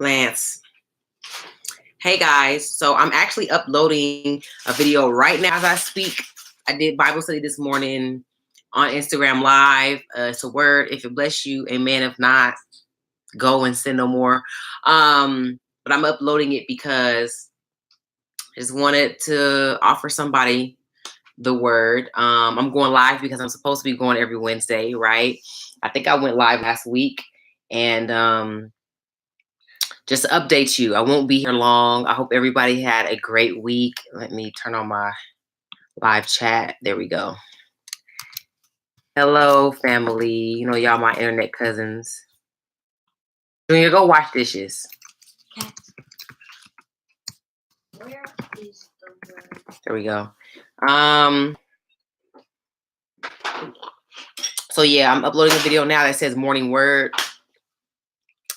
Lance. Hey guys, so I'm actually uploading a video right now as I speak. I did Bible study this morning on Instagram Live. It's a word. If it bless you, amen. If not, go and sin no more. But I'm uploading it because I just wanted to offer somebody the word. I'm going live because I'm supposed to be going every Wednesday, right? I think I went live last week, and just to update you, I won't be here long. I hope everybody had a great week. Let me turn on my live chat. There we go. Hello, family. You know, y'all my internet cousins. Junior, go wash dishes. Where is the word? There we go. So yeah, I'm uploading a video now that says morning word.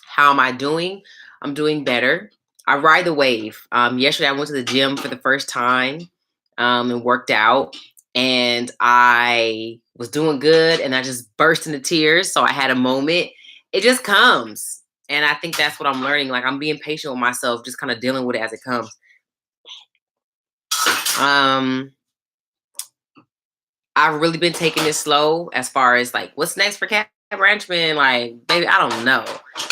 How am I doing? I'm doing better. I ride the wave. Yesterday I went to the gym for the first time and worked out, and I was doing good, and I just burst into tears. So I had a moment. It just comes, and I think that's what I'm learning. Like, I'm being patient with myself, just kind of dealing with it as it comes. I've really been taking it slow as far as like what's next for Cat Branchman. Like, baby, I don't know.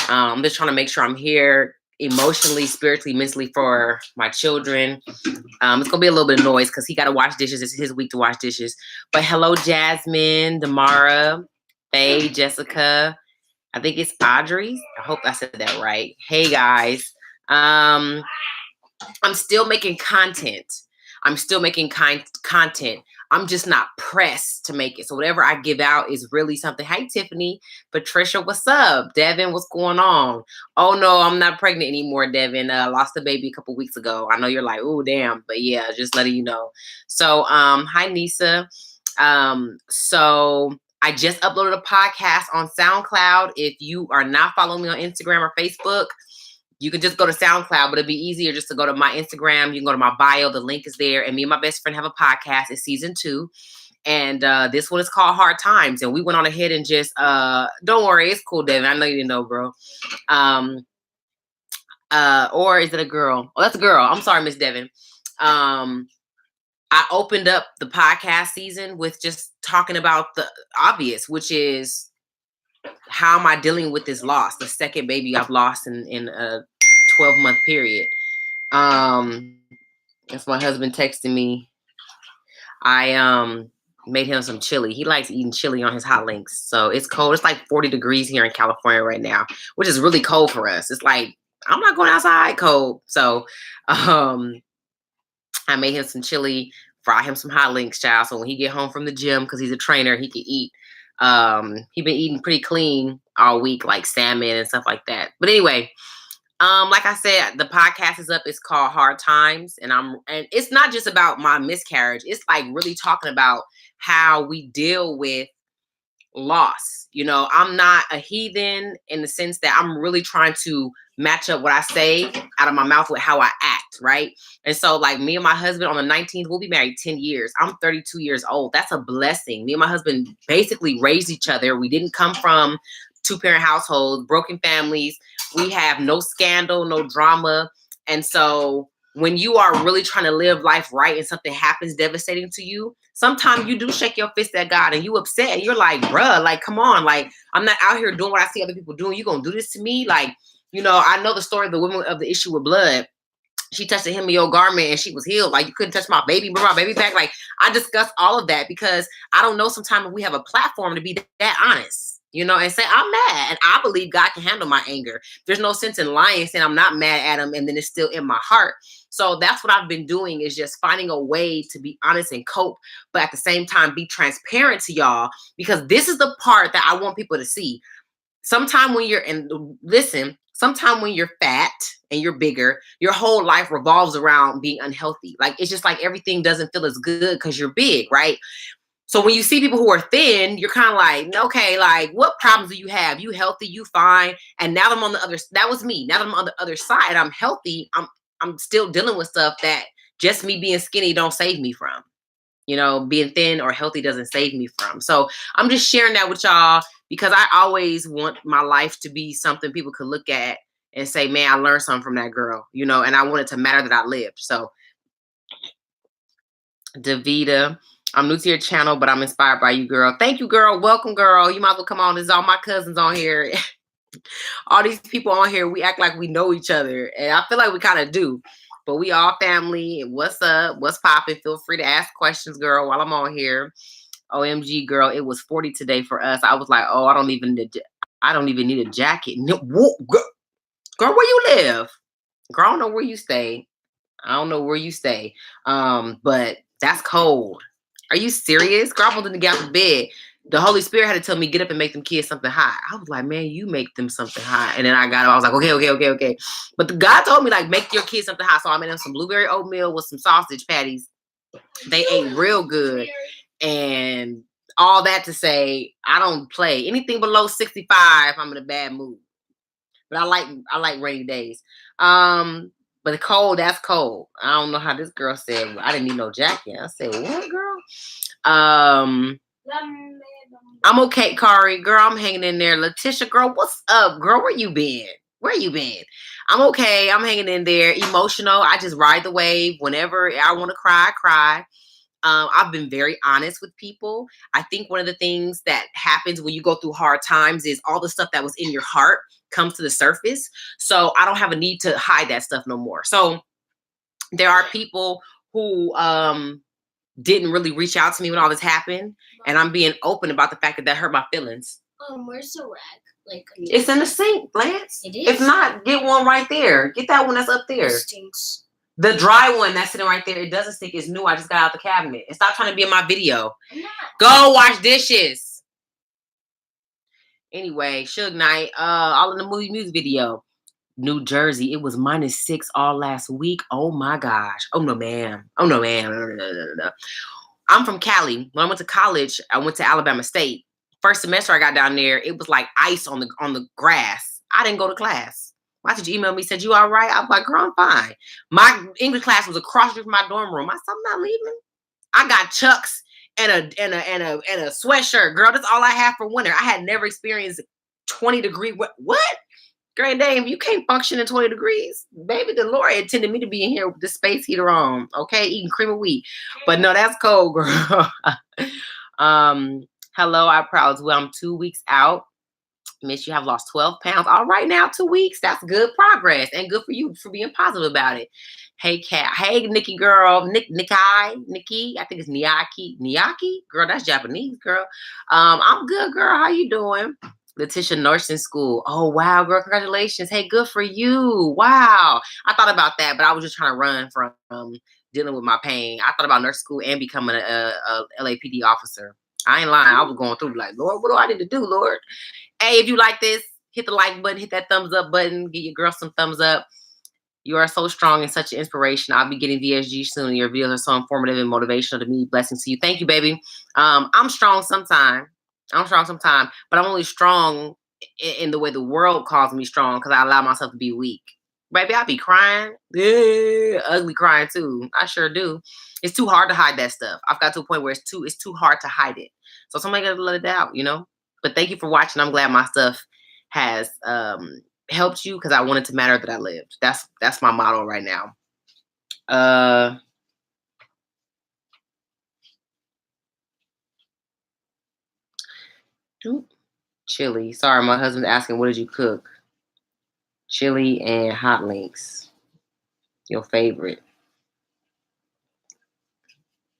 I'm just trying to make sure I'm here emotionally, spiritually, mentally for my children. It's gonna be a little bit of noise because he got to wash dishes. It's his week to wash dishes. But hello, Jasmine, Damara, Faye, Jessica. I think it's Audrey. I hope I said that right. Hey guys. I'm still making content. Content. I'm just not pressed to make it. So whatever I give out is really something. Hey, Tiffany. Patricia, what's up? Devin, what's going on? Oh, no, I'm not pregnant anymore, Devin. I lost a baby a couple weeks ago. I know you're like, oh, damn. But yeah, just letting you know. So, hi, Nisa. So I just uploaded a podcast on SoundCloud. If you are not following me on Instagram or Facebook, you can just go to SoundCloud, but it'd be easier just to go to my Instagram. You can go to my bio. The link is there. And me and my best friend have a podcast. It's season 2. And this one is called Hard Times. And we went on ahead and just, don't worry, it's cool, Devin. I know you didn't know, bro. Or is it a girl? Oh, that's a girl. I'm sorry, Miss Devin. I opened up the podcast season with just talking about the obvious, which is how am I dealing with this loss? The second baby I've lost in a 12-month period. That's my husband texting me. I made him some chili. He likes eating chili on his hot links. So it's cold. It's like 40 degrees here in California right now, which is really cold for us. It's like, I'm not going outside cold. So I made him some chili, fry him some hot links, child. So when he get home from the gym, because he's a trainer, he can eat. He been eating pretty clean all week, like salmon and stuff like that. But anyway, like I said, the podcast is up. It's called Hard Times, and it's not just about my miscarriage. It's like really talking about how we deal with loss. You know, I'm not a heathen in the sense that I'm really trying to match up what I say out of my mouth with how I act, right? And so, like, me and my husband on the 19th, we'll be married 10 years. I'm 32 years old. That's a blessing. Me and my husband basically raised each other. We didn't come from 2-parent households, broken families. We have no scandal, no drama. And so when you are really trying to live life right and something happens devastating to you, sometimes you do shake your fist at God and you upset. And you're like, bruh, like, come on. Like, I'm not out here doing what I see other people doing. You gonna do this to me? Like, you know, I know the story of the woman of the issue with blood. She touched the hem of your garment and she was healed. Like, you couldn't touch my baby, bring my baby back. Like, I discuss all of that because I don't know sometimes we have a platform to be that honest, you know, and say, I'm mad. And I believe God can handle my anger. There's no sense in lying, saying I'm not mad at him and then it's still in my heart. So that's what I've been doing, is just finding a way to be honest and cope, but at the same time, be transparent to y'all, because this is the part that I want people to see. Sometime when you're fat and you're bigger, your whole life revolves around being unhealthy. Like, it's just like everything doesn't feel as good because you're big, right? So when you see people who are thin, you're kind of like, okay, like, what problems do you have? You healthy, you fine. And now I'm on the other, that was me. Now that I'm on the other side, I'm healthy. I'm still dealing with stuff that just me being skinny don't save me from. You know, being thin or healthy doesn't save me from. So I'm just sharing that with y'all because I always want my life to be something people could look at and say, man, I learned something from that girl, you know, and I want it to matter that I lived. So, Davita, I'm new to your channel, but I'm inspired by you, girl. Thank you, girl. Welcome, girl. You might as well come on. This is all my cousins on here. All these people on here, we act like we know each other. And I feel like we kind of do. But we all family. What's up? What's popping? Feel free to ask questions, girl, while I'm on here. OMG, girl, it was 40 today for us. I was like, oh, I don't even need a jacket. No, girl, where you live? Girl, I don't know where you stay. But that's cold. Are you serious? Girl, I wanted to get out of bed. The Holy Spirit had to tell me, get up and make them kids something hot. I was like, man, you make them something hot. And then I got up. I was like, okay. But the God told me, like, make your kids something hot. So I made them some blueberry oatmeal with some sausage patties. They ate real good. And all that to say, I don't play. Anything below 65, I'm in a bad mood. But I like rainy days. But the cold, that's cold. I don't know how this girl said, I didn't need no jacket. I said, what, girl? I'm okay, Kari. Girl, I'm hanging in there. Letitia, girl, what's up, girl? Where you been? I'm okay. I'm hanging in there. Emotional. I just ride the wave. Whenever I want to cry, I cry. I've been very honest with people. I think one of the things that happens when you go through hard times is all the stuff that was in your heart comes to the surface. So I don't have a need to hide that stuff no more. So there are people who didn't really reach out to me when all this happened. And I'm being open about the fact that hurt my feelings. Where's the rag? Like, it's in the sink, Lance. It is? If not, get one right there. Get that one that's up there. It stinks. The dry one that's sitting right there, it doesn't stink. It's new. I just got out the cabinet. And stop trying to be in my video. Go wash dishes. Anyway, Suge Knight, all in the movie music video. New Jersey, it was -6 all last week. Oh my gosh. Oh no, ma'am. No. I'm from Cali. When I went to college, I went to Alabama State. First semester I got down there, it was like ice on the grass. I didn't go to class. My teacher emailed me, said, you all right? I was like, girl, I'm fine. My English class was across from my dorm room. I said, I'm not leaving. I got Chucks and a sweatshirt. Girl, that's all I have for winter. I had never experienced 20-degree. What? Grand Dame, you can't function in 20 degrees. Baby, the Lord intended me to be in here with the space heater on, okay? Eating cream of wheat. But no, that's cold, girl. Hello, I'm proud as well. I'm 2 weeks out. Miss, you have lost 12 pounds. All right, now 2 weeks. That's good progress. And good for you for being positive about it. Hey, Kat. Hey, Nikki, girl. Nikki. I think it's Niaki. Girl, that's Japanese, girl. I'm good, girl. How you doing? Letitia, nursing school. Oh, wow, girl. Congratulations. Hey, good for you. Wow. I thought about that, but I was just trying to run from dealing with my pain. I thought about nurse school and becoming a LAPD officer. I ain't lying. I was going through like, Lord, what do I need to do, Lord? Hey, if you like this, hit the like button, hit that thumbs up button, give your girl some thumbs up. You are so strong and such an inspiration. I'll be getting VSG soon. Your videos are so informative and motivational to me. Blessings to you. Thank you, baby. I'm strong sometimes. But I'm only strong in the way the world calls me strong because I allow myself to be weak. Baby, I be crying. Yeah, ugly crying too. I sure do. It's too hard to hide that stuff. I've got to a point where it's too hard to hide it. So somebody got to let it out, you know? But thank you for watching. I'm glad my stuff has helped you because I want it to matter that I lived. That's my motto right now. Chili. Sorry, my husband's asking, what did you cook? Chili and hot links. Your favorite.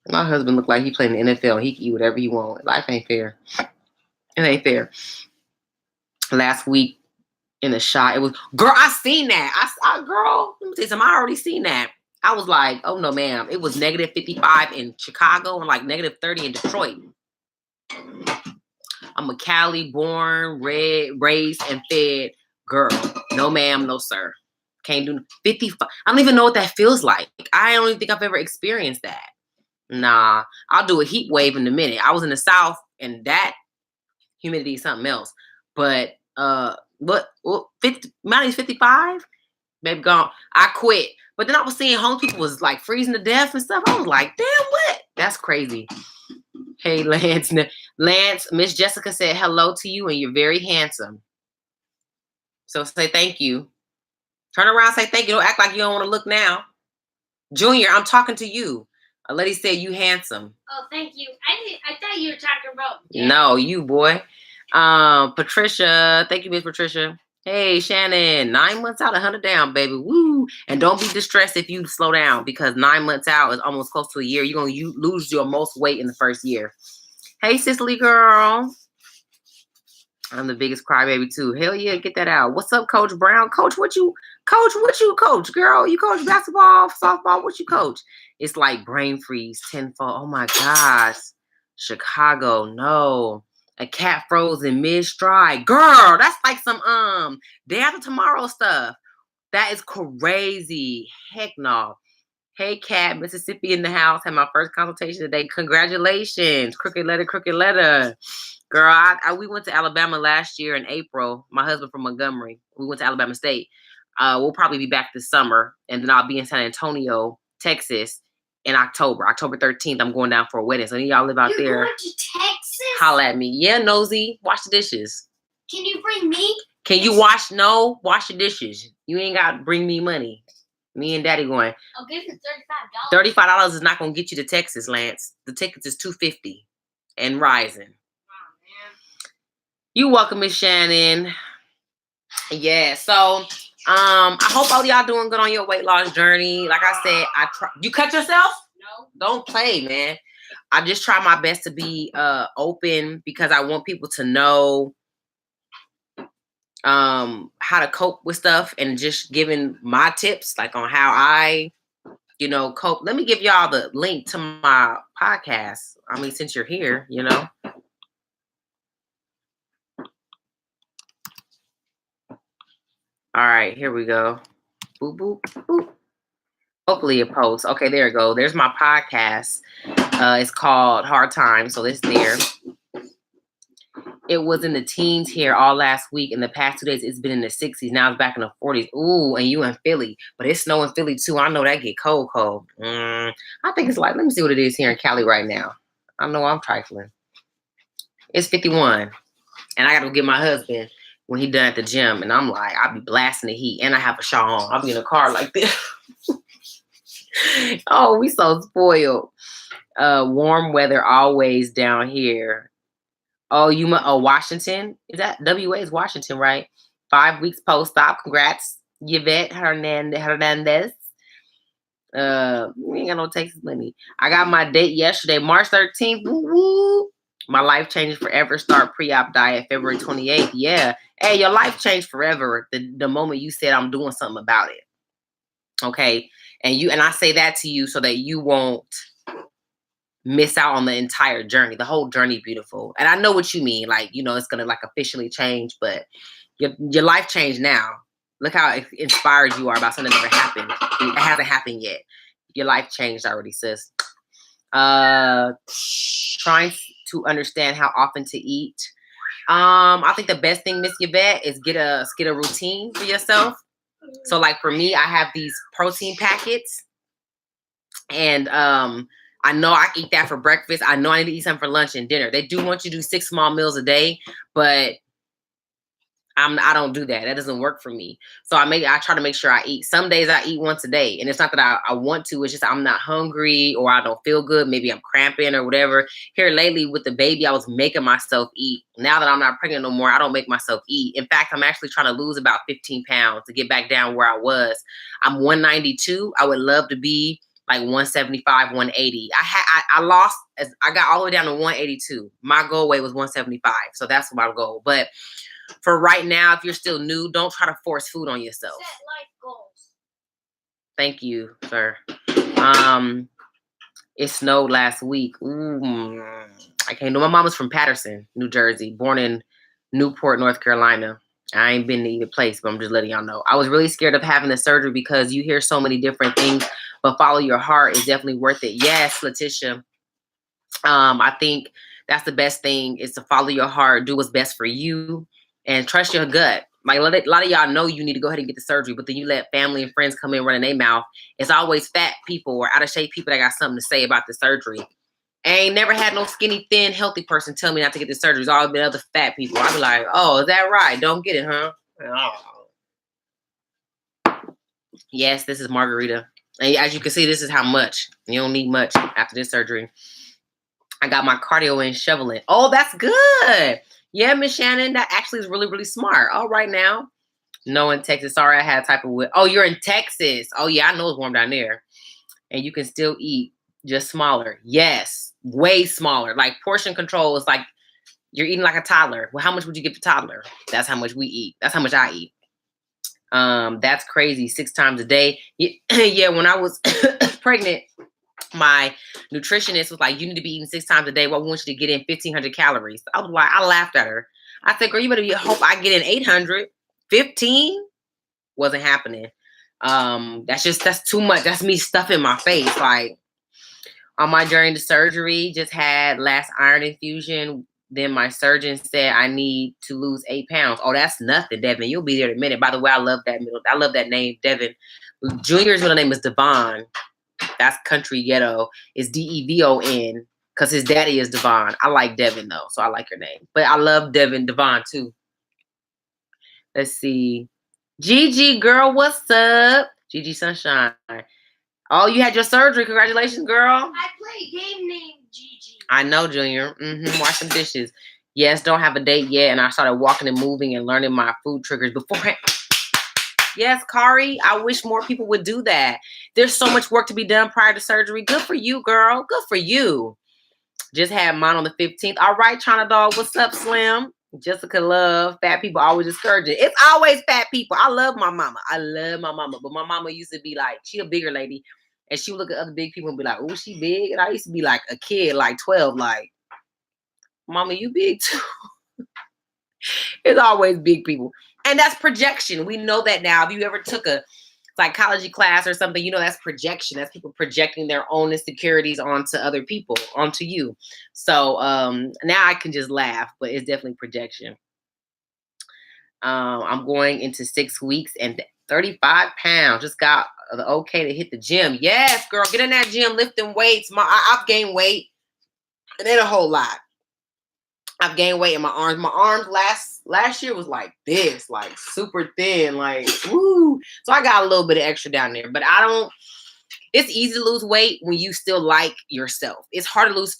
My husband looked like he played in the NFL. He can eat whatever he wants. Life ain't fair. It ain't fair. Last week in the shot, it was, girl, I seen that. Girl, let me tell you something. I already seen that. I was like, oh no, ma'am. It was -55 in Chicago and like -30 in Detroit. I'm a Cali born, raised, and fed girl. No, ma'am, no, sir. Can't do 55. I don't even know what that feels like. I don't even think I've ever experienced that. Nah, I'll do a heat wave in a minute. I was in the South and that humidity is something else. But minus 55? Baby gone. I quit. But then I was seeing home people was like freezing to death and stuff. I was like, damn, what? That's crazy. Hey, Lance. Lance, Miss Jessica said hello to you and you're very handsome. So say thank you. Turn around and say thank you. Don't act like you don't want to look now. Junior, I'm talking to you. A lady said you handsome. Oh, thank you. I thought you were talking about Dad. No, you boy. Patricia, thank you, Miss Patricia. Hey, Shannon, 9 months out, 100 down, baby. Woo! And don't be distressed if you slow down because 9 months out is almost close to a year. You're going to lose your most weight in the first year. Hey, Cicely girl. I'm the biggest crybaby too. Hell yeah, get that out. What's up, Coach Brown? Coach, what you coach, girl? You coach basketball, softball, what you coach? It's like brain freeze tenfold. Oh my gosh. Chicago, no. A cat froze in mid-stride. Girl, that's like some day after tomorrow stuff. That is crazy. Heck no. Hey, Cat, Mississippi in the house. Had my first consultation today. Congratulations. Crooked letter. Girl, we went to Alabama last year in April. My husband from Montgomery. We went to Alabama State. We'll probably be back this summer. And then I'll be in San Antonio, Texas in October. October 13th, I'm going down for a wedding. So y'all live out You're there. going to Texas? Holla at me. Yeah, nosy. Wash the dishes. Can you bring me? Can you wash? No, wash the dishes. You ain't got to bring me money. Me and Daddy going. I'll give you $35. $35 is not going to get you to Texas, Lance. The tickets is $250 and rising. You welcome, Miss Shannon. Yeah, so I hope all y'all doing good on your weight loss journey. Like I said, you cut yourself? No. Don't play, man. I just try my best to be open because I want people to know how to cope with stuff and just giving my tips like on how I cope. Let me give y'all the link to my podcast. I mean, since you're here, All right, here we go. Boop, boop, boop. Hopefully it posts. Okay, there you go. There's my podcast. It's called Hard Times, so it's there. It was in the teens here all last week. In the past 2 days, it's been in the 60s. Now it's back in the 40s. Ooh, and you in Philly. But it's snow in Philly, too. I know that get cold. I think it's like, let me see what it is here in Cali right now. I know I'm trifling. It's 51. And I got to get my husband when he done at the gym. And I'm like, I'll be blasting the heat. And I have a shawl on. I'll be in a car like this. Oh, we so spoiled. Warm weather always down here. Oh, Washington? Is that WA is Washington, right? 5 weeks post-op. Congrats, Yvette Hernandez. We ain't got no Texas money. I got my date yesterday, March 13th. Woo-woo. My life changed forever. Start pre-op diet February 28th. Yeah. Hey, your life changed forever the moment you said I'm doing something about it. Okay. And I say that to you so that you won't miss out on the entire journey. The whole journey beautiful. And I know what you mean. Like, it's gonna like officially change, but your life changed now. Look how inspired you are about something that never happened. It hasn't happened yet. Your life changed already, sis. Trying to understand how often to eat. I think the best thing, Miss Yvette, is get a routine for yourself. So like for me, I have these protein packets and I know I eat that for breakfast. I know I need to eat something for lunch and dinner. They do want you to do 6 small meals a day, but I don't do that. That doesn't work for me. So I try to make sure I eat. Some days I eat once a day, and it's not that I want to. It's just I'm not hungry or I don't feel good. Maybe I'm cramping or whatever. Here lately with the baby, I was making myself eat. Now that I'm not pregnant no more, I don't make myself eat. In fact, I'm actually trying to lose about 15 pounds to get back down where I was. I'm 192. I would love to be like 175, 180. I lost, I got all the way down to 182. My goal weight was 175. So that's my goal. But for right now, if you're still new, don't try to force food on yourself. Set life goals. Thank you, sir. It snowed last week. Ooh, I can't do. My mom was from Patterson, New Jersey, born in Newport, North Carolina. I ain't been to either place, but I'm just letting y'all know. I was really scared of having the surgery because you hear so many different things, but follow your heart is definitely worth it. Yes, Letitia. I think that's the best thing is to follow your heart, do what's best for you, and trust your gut. Like a lot of y'all know you need to go ahead and get the surgery, but then you let family and friends come in running their mouth. It's always fat people or out of shape people that got something to say about the surgery. I ain't never had no skinny, thin, healthy person tell me not to get the surgery. It's always been other fat people. I'll be like, oh, is that right? Don't get it, huh? Oh. Yes, this is margarita. And as you can see, this is how much. You don't need much after this surgery. I got my cardio in shoveling. Oh, that's good. Yeah, Miss Shannon, that actually is really, really smart. All right now. No, in Texas. Sorry, I had a type of whip. Oh, you're in Texas. Oh, yeah, I know it's warm down there. And you can still eat, just smaller. Yes, way smaller. Like portion control is like you're eating like a toddler. Well, how much would you give the toddler? That's how much we eat. That's how much I eat. That's crazy. 6 times a day. Yeah, when I was pregnant, my nutritionist was like, you need to be eating 6 times a day. Well, we want you to get in 1,500 calories. I was like, I laughed at her. I said, girl, you better hope I get in 800. 15 wasn't happening. That's too much. That's me stuffing my face. Like on my journey to surgery, just had last iron infusion. Then my surgeon said I need to lose 8 pounds. Oh, that's nothing, Devin. You'll be there in a minute. By the way, I love that middle. I love that name, Devin. Junior's middle name is Devon. That's country ghetto. It's Devon because his daddy is Devon. I like Devin though, so I like your name. But I love Devin Devon too. Let's see. Gigi, girl, what's up? Gigi Sunshine. Oh, you had your surgery. Congratulations, girl. I play a game named Gigi. I know, Junior. Wash some dishes. Yes, don't have a date yet. And I started walking and moving and learning my food triggers beforehand. Yes, Kari, I wish more people would do that. There's so much work to be done prior to surgery. Good for you, girl. Good for you. Just had mine on the 15th. All right, China Dog. What's up, Slim? Jessica Love. Fat people always discouraging. It's always fat people. I love my mama. I love my mama. But my mama used to be like, she a bigger lady. And she would look at other big people and be like, oh, she big. And I used to be like a kid, like 12, like, mama, you big too. It's always big people. And that's projection. We know that now. If you ever took a psychology class or something, you know that's projection. That's people projecting their own insecurities onto other people, onto you. So now I can just laugh, but it's definitely projection. I'm going into 6 weeks and 35 pounds. Just got the okay to hit the gym. Yes, girl, get in that gym, lifting weights. I've gained weight, and then a whole lot. I've gained weight in my arms. My arms last year was like this, like super thin, like woo. So I got a little bit of extra down there, but it's easy to lose weight when you still like yourself. It's hard to lose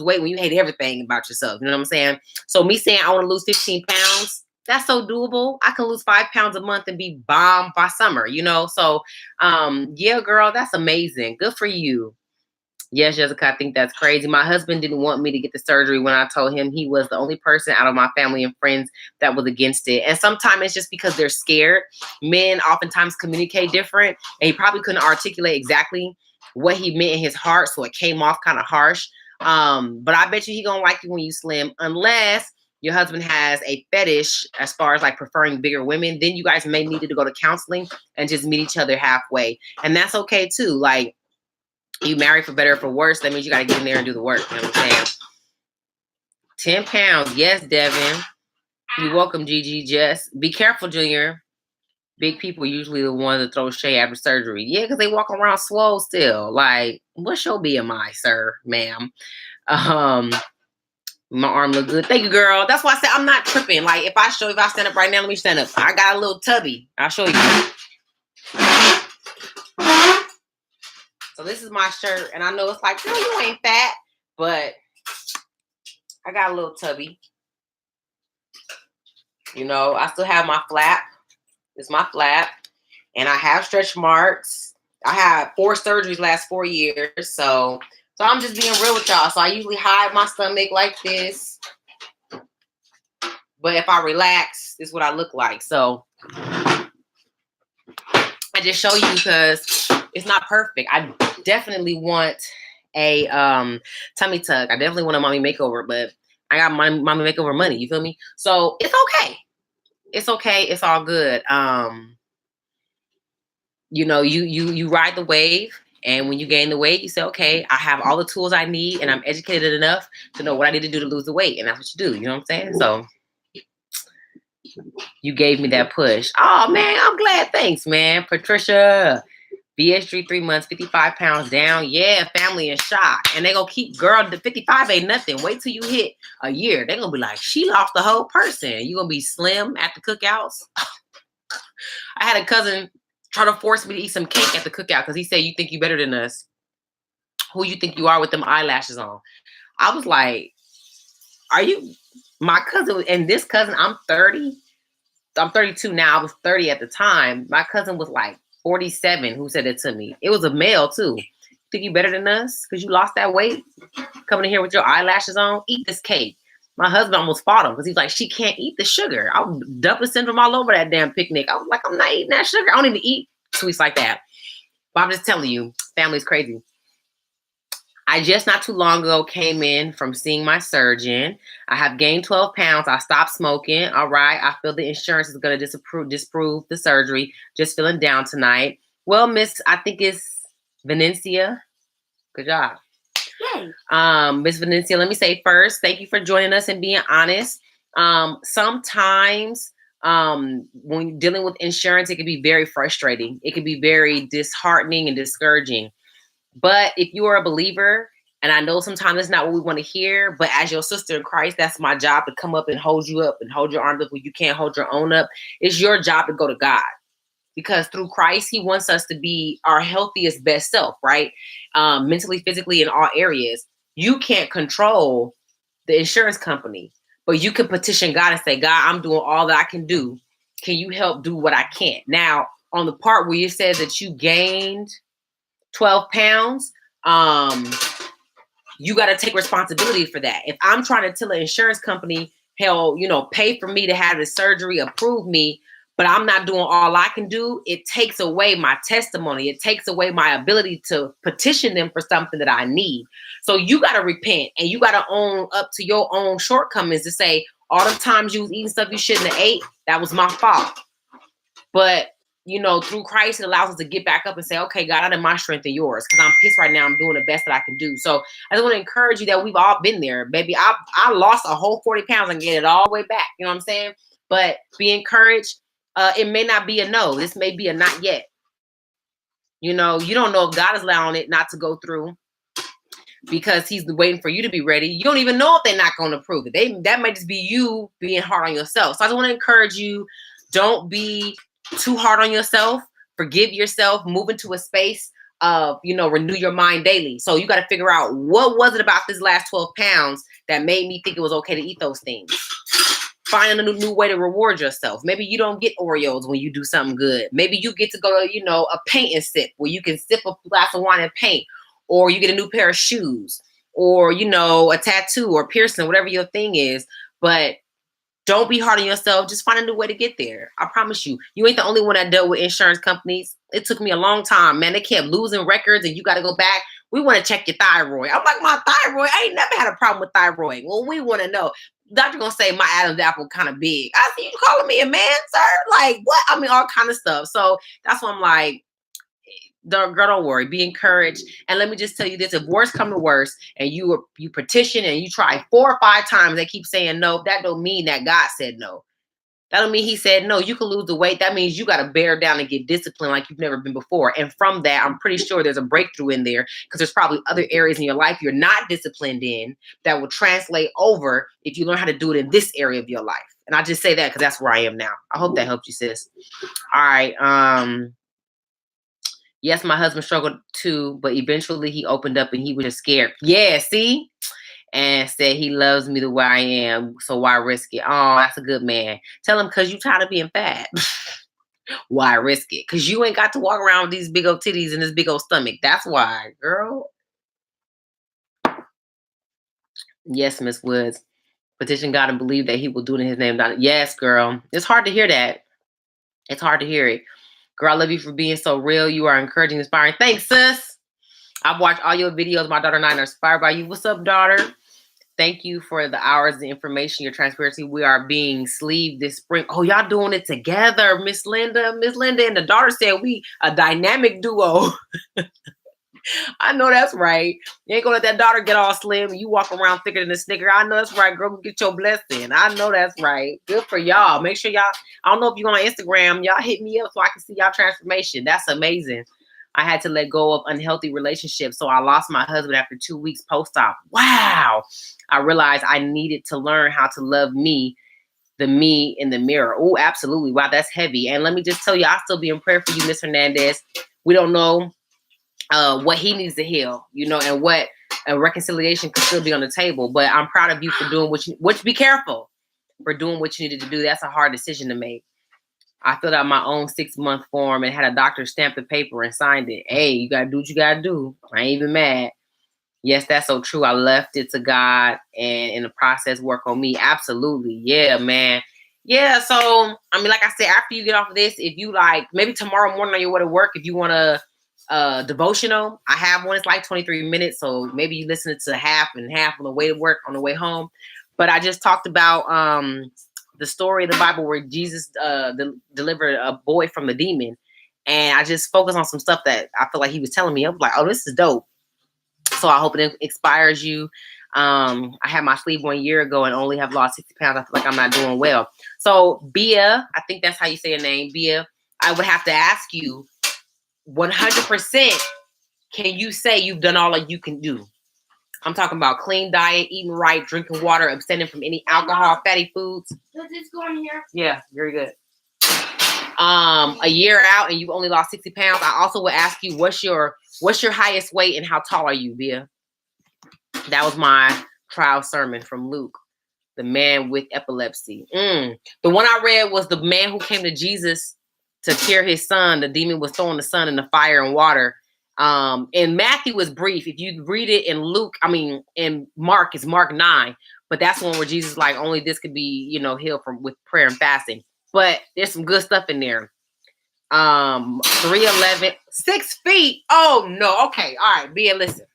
weight when you hate everything about yourself. You know what I'm saying? So me saying I want to lose 15 pounds, that's so doable. I can lose 5 pounds a month and be bomb by summer, you know? So yeah, girl, that's amazing. Good for you. Yes, Jessica, I think that's crazy. My husband didn't want me to get the surgery when I told him he was the only person out of my family and friends that was against it. And sometimes it's just because they're scared. Men oftentimes communicate different, and he probably couldn't articulate exactly what he meant in his heart, so it came off kind of harsh. But I bet you he gonna like you when you slim, unless your husband has a fetish as far as like preferring bigger women. Then you guys may need to go to counseling and just meet each other halfway, and that's okay too. Like, you married for better or for worse, that means you got to get in there and do the work. You know what I'm saying? 10 pounds. Yes, Devin. You're welcome, Gigi. Jess. Be careful, Junior. Big people usually the ones that throw shade after surgery. Yeah, because they walk around swole still. Like, what's your BMI, sir, ma'am? My arm look good. Thank you, girl. That's why I said I'm not tripping. Like, if I stand up right now, let me stand up. I got a little tubby. I'll show you. So this is my shirt, and I know it's like, girl, you ain't fat, but I got a little tubby. You know, I still have my flap. It's my flap, and I have stretch marks. I had 4 surgeries last 4 years, so I'm just being real with y'all. So I usually hide my stomach like this, but if I relax, this is what I look like. So I just show you because it's not perfect. I definitely want a tummy tuck. I definitely want a mommy makeover, but I got my mommy makeover money. You feel me? So it's okay. It's okay. It's all good. You know, you ride the wave, and when you gain the weight, you say, okay, I have all the tools I need, and I'm educated enough to know what I need to do to lose the weight, and that's what you do. You know what I'm saying? So you gave me that push. Oh man, I'm glad. Thanks, man. Patricia. BS3 3 months, 55 pounds down. Yeah, family in shock. And they gonna keep, girl, the 55 ain't nothing. Wait till you hit a year. They gonna be like, she lost the whole person. You gonna be slim at the cookouts. I had a cousin try to force me to eat some cake at the cookout because he said, you think you better than us. Who you think you are with them eyelashes on? I was like, are you my cousin? And this cousin, I'm 30. I'm 32 now. I was 30 at the time. My cousin was like 47 who said it to me. It was a male too. Think you better than us because you lost that weight? Coming in here with your eyelashes on? Eat this cake. My husband almost fought him because he's like, she can't eat the sugar. I was dumping syndrome all over that damn picnic. I was like, I'm not eating that sugar. I don't even eat sweets like that. But I'm just telling you, family's crazy. I just not too long ago came in from seeing my surgeon. I have gained 12 pounds. I stopped smoking. All right. I feel the insurance is going to disprove the surgery. Just feeling down tonight. Well, Miss, I think it's Venencia. Good job. Yay. Miss Venencia, let me say first, thank you for joining us and being honest. Sometimes when you're dealing with insurance, it can be very frustrating. It can be very disheartening and discouraging. But if you are a believer, and I know sometimes it's not what we want to hear, but as your sister in Christ, that's my job to come up and hold you up and hold your arms up when you can't hold your own up. It's your job to go to God. Because through Christ, he wants us to be our healthiest, best self, right? Mentally, physically, in all areas. You can't control the insurance company, but you can petition God and say, God, I'm doing all that I can do. Can you help do what I can't? Now, on the part where it says that you gained 12 pounds, you got to take responsibility for that. If I'm trying to tell an insurance company, hell, pay for me to have the surgery, approve me, but I'm not doing all I can do, it takes away my testimony. It takes away my ability to petition them for something that I need. So you got to repent and you got to own up to your own shortcomings to say, all the times you was eating stuff you shouldn't have ate, that was my fault. But through Christ, it allows us to get back up and say, okay, God, I need my strength and yours because I'm pissed right now. I'm doing the best that I can do. So I just want to encourage you that we've all been there. Baby, I lost a whole 40 pounds and get it all the way back. You know what I'm saying? But be encouraged. It may not be a no. This may be a not yet. You don't know if God is allowing it not to go through because he's waiting for you to be ready. You don't even know if they're not going to approve it. That might just be you being hard on yourself. So I just want to encourage you, don't be too hard on yourself. Forgive yourself. Move into a space of, renew your mind daily. So you got to figure out what was it about this last 12 pounds that made me think it was okay to eat those things. Find a new way to reward yourself. Maybe you don't get Oreos when you do something good. Maybe you get to go to, a paint and sip where you can sip a glass of wine and paint, or you get a new pair of shoes, or, a tattoo or piercing, whatever your thing is. But don't be hard on yourself. Just find a new way to get there. I promise you, you ain't the only one that dealt with insurance companies. It took me a long time, man. They kept losing records and you got to go back. We want to check your thyroid. I'm like, my thyroid? I ain't never had a problem with thyroid. Well, we want to know. Doctor gonna say my Adam's apple kind of big. I see you calling me a man, sir? Like what? I mean, all kind of stuff. So that's why I'm like, girl, don't worry. Be encouraged. And let me just tell you this: if worse come to worse, and you petition and you try 4 or 5 times, they keep saying no. That don't mean that God said no. That don't mean he said no. You can lose the weight. That means you got to bear down and get disciplined like you've never been before. And from that, I'm pretty sure there's a breakthrough in there because there's probably other areas in your life you're not disciplined in that will translate over if you learn how to do it in this area of your life. And I just say that because that's where I am now. I hope that helped you, sis. All right. Yes, my husband struggled too, but eventually he opened up and he was just scared. Yeah, see? And said he loves me the way I am, so why risk it? Oh, that's a good man. Tell him because you tired of being fat. Why risk it? Because you ain't got to walk around with these big old titties and this big old stomach. That's why, girl. Yes, Miss Woods. Petition God and believe that he will do it in his name. Yes, girl. It's hard to hear that. It's hard to hear it. Girl, I love you for being so real. You are encouraging, inspiring. Thanks, sis. I've watched all your videos. My daughter and I are inspired by you. What's up, daughter? Thank you for the hours, the information, your transparency. We are being sleeved this spring. Oh, y'all doing it together, Miss Linda. Miss Linda and the daughter said we a dynamic duo. I know that's right. You ain't gonna let that daughter get all slim and you walk around thicker than a snicker. I know that's right, girl. Get your blessing. I know that's right. Good for y'all. Make sure y'all, I don't know if you're on Instagram, y'all hit me up so I can see y'all transformation. That's amazing. I had to let go of unhealthy relationships. So I lost my husband after 2 weeks post-op. Wow. I realized I needed to learn how to love me the me in the mirror. Oh, absolutely. Wow, that's heavy. And let me just tell you, I'll still be in prayer for you, Miss Hernandez. We don't know what he needs to heal, and what a reconciliation could still be on the table. But I'm proud of you for doing which be careful for doing what you needed to do. That's a hard decision to make. I filled out my own 6-month form and had a doctor stamp the paper and signed it. Hey, you got to do what you got to do. I ain't even mad. Yes, that's so true. I left it to God and in the process work on me. Absolutely. Yeah, man. Yeah. So, I mean, like I said, after you get off of this, if you like, maybe tomorrow morning on your way to work, if you want a devotional, I have one. It's like 23 minutes. So maybe you listen to half and half on the way to work, on the way home. But I just talked about the story of the Bible where Jesus delivered a boy from the demon. And I just focused on some stuff that I feel like he was telling me. I was like, oh, this is dope. So I hope it inspires you. I had my sleeve 1 year ago and only have lost 60 pounds. I feel like I'm not doing well. So Bia, I think that's how you say your name, Bia. I would have to ask you 100%. Can you say you've done all that you can do? I'm talking about clean diet, eating right, drinking water, abstaining from any alcohol, fatty foods. Does this go in here? Yeah, very good. A year out and you've only lost 60 pounds. I also would ask you, what's your highest weight and how tall are you, Bia? That was my trial sermon from Luke, the man with epilepsy. The one I read was the man who came to Jesus to cure his son. The demon was throwing the son in the fire and water. And Matthew was brief. If you read it in in Mark, it's Mark 9. But that's one where Jesus like only this could be, healed with prayer and fasting. But there's some good stuff in there. 3'11", 6 feet. Oh no. Okay. All right. Bia, listen.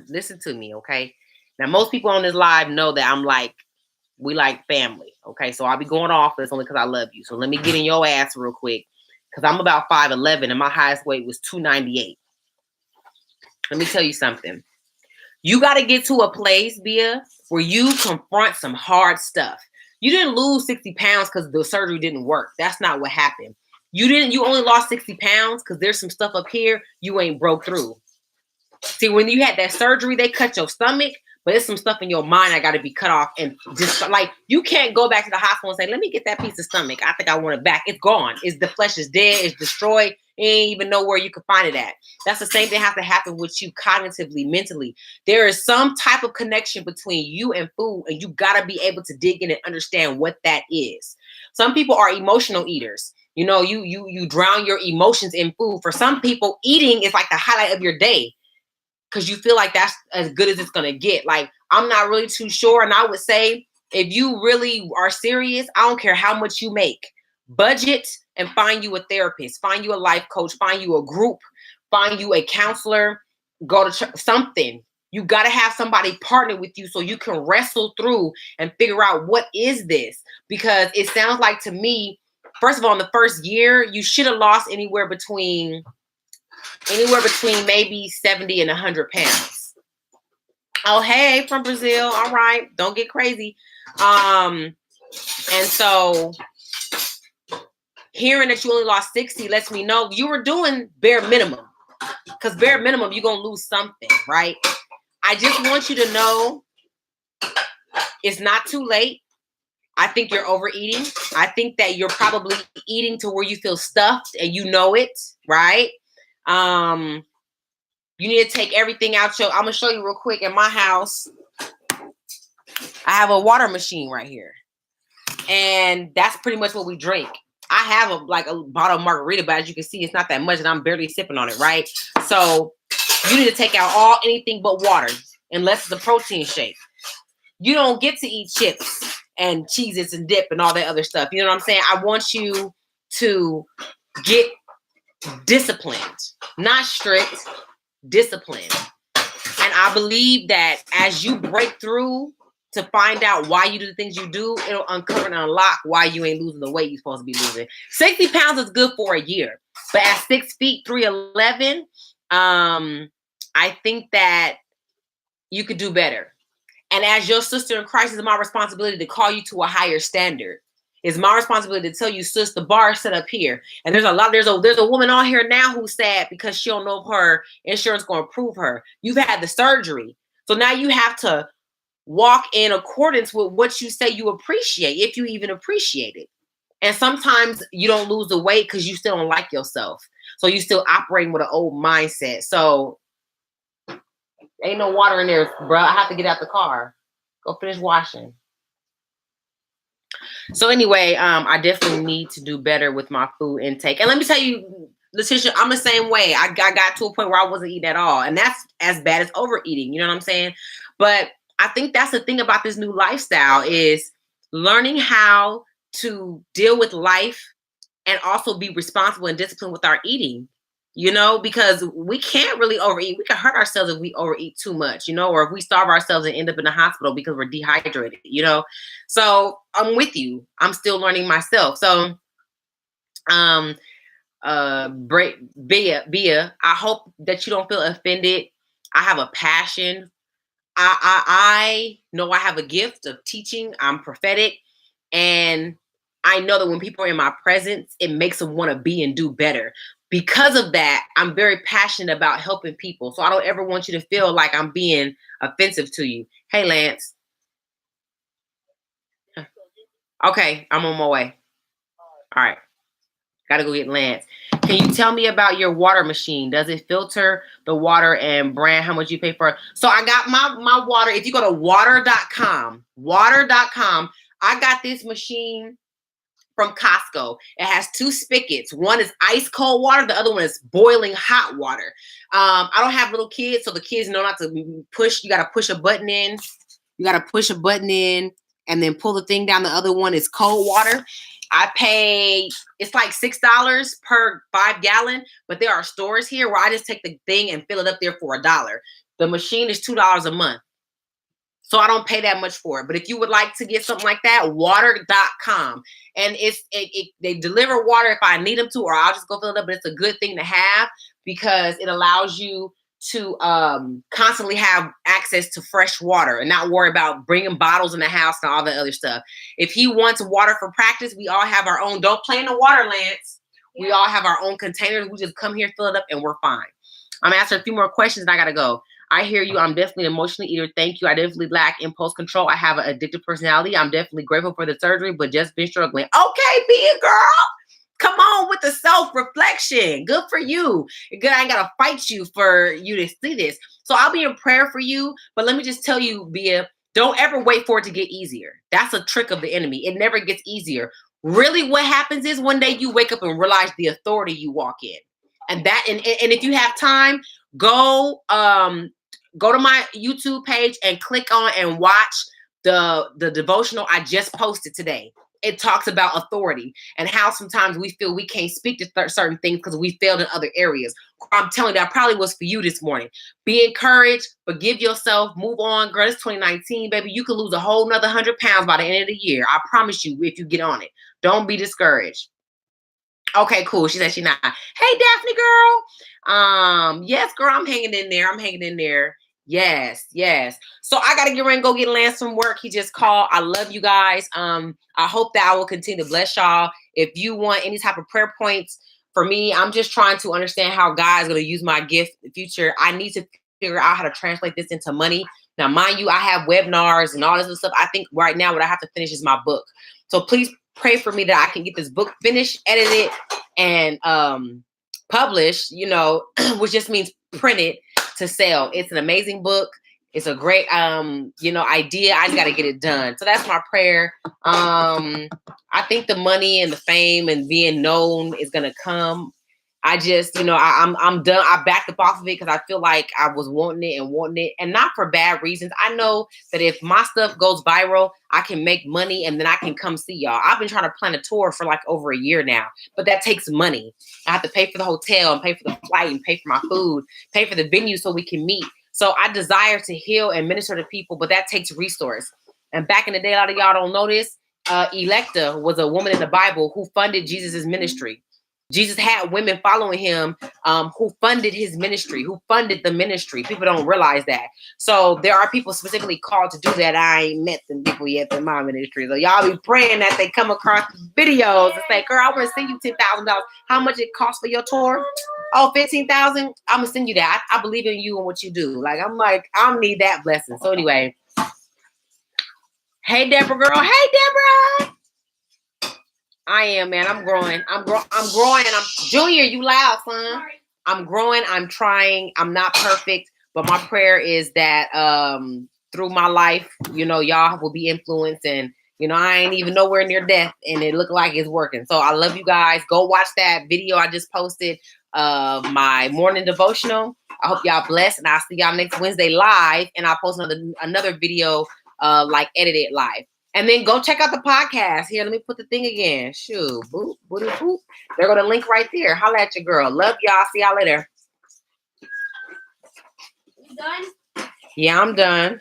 Listen to me. Okay. Now, most people on this live know that we like family. Okay. So I'll be going off this only because I love you. So let me get in your ass real quick. Because I'm about 5'11" and my highest weight was 298. Let me tell you something. You got to get to a place, Bia, where you confront some hard stuff. You didn't lose 60 pounds because the surgery didn't work. That's not what happened. You only lost 60 pounds because there's some stuff up here you ain't broke through. See, when you had that surgery, they cut your stomach, but there's some stuff in your mind that got to be cut off. And just like, you can't go back to the hospital and say, let me get that piece of stomach. I think I want it back. It's gone. The flesh is dead. It's destroyed. You ain't even know where you can find it at. That's the same thing has to happen with you cognitively, mentally. There is some type of connection between you and food, and you got to be able to dig in and understand what that is. Some people are emotional eaters. You drown your emotions in food. For some people, eating is like the highlight of your day because you feel like that's as good as it's going to get. Like, I'm not really too sure. And I would say, if you really are serious, I don't care how much you make. Budget and find you a therapist, find you a life coach, find you a group, find you a counselor, go to something. You got to have somebody partner with you so you can wrestle through and figure out what is this? Because it sounds like to me, first of all, in the first year, you should have lost anywhere between maybe 70 and 100 pounds. Oh, hey, from Brazil. All right. Don't get crazy. And so hearing that you only lost 60 lets me know you were doing bare minimum. Because bare minimum, you're going to lose something, right? I just want you to know it's not too late. I think you're overeating. I think that you're probably eating to where you feel stuffed and you know it, right? You need to take everything out. I'm going to show you real quick. In my house, I have a water machine right here. And that's pretty much what we drink. I have a bottle of margarita, but as you can see, it's not that much and I'm barely sipping on it, right? So you need to take out anything but water, unless it's a protein shake. You don't get to eat chips and cheeses and dip and all that other stuff. You know what I'm saying? I want you to get disciplined, not strict, disciplined. And I believe that as you break through to find out why you do the things you do, it'll uncover and unlock why you ain't losing the weight you're supposed to be losing. 60 pounds is good for a year. But at 6 feet, 3'11", I think that you could do better. And as your sister in Christ, it's my responsibility to call you to a higher standard. It's my responsibility to tell you, sis, the bar is set up here. And there's a woman on here now who's sad because she don't know if her insurance going to approve her. You've had the surgery. So now you have to walk in accordance with what you say you appreciate, if you even appreciate it. And sometimes you don't lose the weight because you still don't like yourself. So you still operating with an old mindset. So ain't no water in there, bro. I have to get out the car. Go finish washing. So anyway, I definitely need to do better with my food intake. And let me tell you, Letitia, I'm the same way. I got to a point where I wasn't eating at all. And that's as bad as overeating. You know what I'm saying? But I think that's the thing about this new lifestyle is learning how to deal with life and also be responsible and disciplined with our eating. You know, because we can't really overeat. We can hurt ourselves if we overeat too much, you know, or if we starve ourselves and end up in the hospital because we're dehydrated, you know. So I'm with you. I'm still learning myself. So Bia, I hope that you don't feel offended. I have a passion. I know I have a gift of teaching. I'm prophetic. And I know that when people are in my presence, it makes them want to be and do better. Because of that, I'm very passionate about helping people. So I don't ever want you to feel like I'm being offensive to you. Hey, Lance. Okay, I'm on my way. All right. Got to go get Lance. Can you tell me about your water machine? Does it filter the water and brand how much you pay for it? So I got my water. If you go to water.com, I got this machine from Costco. It has 2 spigots. One is ice cold water. The other one is boiling hot water. I don't have little kids, so the kids know not to push. You got to push a button in. And then pull the thing down. The other one is cold water. I pay, it's like $6 per 5 gallon, but there are stores here where I just take the thing and fill it up there for $1. The machine is $2 a month. So I don't pay that much for it. But if you would like to get something like that, water.com. And they deliver water if I need them to, or I'll just go fill it up. But it's a good thing to have because it allows you to constantly have access to fresh water and not worry about bringing bottles in the house and all the other stuff. If he wants water for practice, we all have our own. Don't play in the water, Lance. We all have our own containers. We just come here, fill it up, and we're fine. I'm answering a few more questions and I got to go. I hear you. I'm definitely an emotional eater. Thank you. I definitely lack impulse control. I have an addictive personality. I'm definitely grateful for the surgery, but just been struggling. Okay, be a girl. Come on with the self-reflection. Good for you. Good. I ain't got to fight you for you to see this. So I'll be in prayer for you. But let me just tell you, Bia, don't ever wait for it to get easier. That's a trick of the enemy. It never gets easier. Really, what happens is one day you wake up and realize the authority you walk in. And if you have time, go to my YouTube page and click on and watch the devotional I just posted today. It talks about authority and how sometimes we feel we can't speak to certain things because we failed in other areas. I'm telling you, that probably was for you this morning. Be encouraged, forgive yourself, move on. Girl, it's 2019, baby. You can lose a whole nother 100 pounds by the end of the year. I promise you, if you get on it. Don't be discouraged. Okay, cool. She said she's not. Hey, Daphne girl. Yes, girl, I'm hanging in there. Yes. So I gotta get ready and go get Lance from work. He just called. I love you guys. I hope that I will continue to bless y'all. If you want any type of prayer points for me, I'm just trying to understand how God's gonna use my gift in the future. I need to figure out how to translate this into money. Now, mind you, I have webinars and all this other stuff. I think right now what I have to finish is my book. So please pray for me that I can get this book finished, edited, and published, which just means printed to sell. It's an amazing book. It's a great, idea. I just got to get it done. So that's my prayer. I think the money and the fame and being known is going to come. I just, I'm done. I backed up off of it because I feel like I was wanting it and not for bad reasons. I know that if my stuff goes viral, I can make money and then I can come see y'all. I've been trying to plan a tour for like over a year now, but that takes money. I have to pay for the hotel and pay for the flight and pay for my food, pay for the venue so we can meet. So I desire to heal and minister to people, but that takes resource. And back in the day, a lot of y'all don't know this. Electa was a woman in the Bible who funded Jesus's ministry. Jesus had women following him who funded his ministry, who funded the ministry. People don't realize that. So there are people specifically called to do that. I ain't met them people yet in my ministry. So y'all be praying that they come across videos and say, girl, I want to send you $10,000. How much it costs for your tour? Oh, $15,000. I'm going to send you that. I believe in you and what you do. I need that blessing. So anyway, Hey, Deborah, girl. Hey, Deborah. I am, man. I'm growing. I'm growing. And I'm Junior. You loud, son. Sorry. I'm growing. I'm trying. I'm not perfect, but my prayer is that through my life, y'all will be influenced, and I ain't even nowhere near death, and it looked like it's working. So I love you guys. Go watch that video I just posted of my morning devotional. I hope y'all blessed, and I'll see y'all next Wednesday live, and I'll post another video like edited live. And then go check out the podcast. Here, let me put the thing again. Shoo, boop, boop, boop. There go the link right there. Holla at your girl. Love y'all. See y'all later. You done? Yeah, I'm done.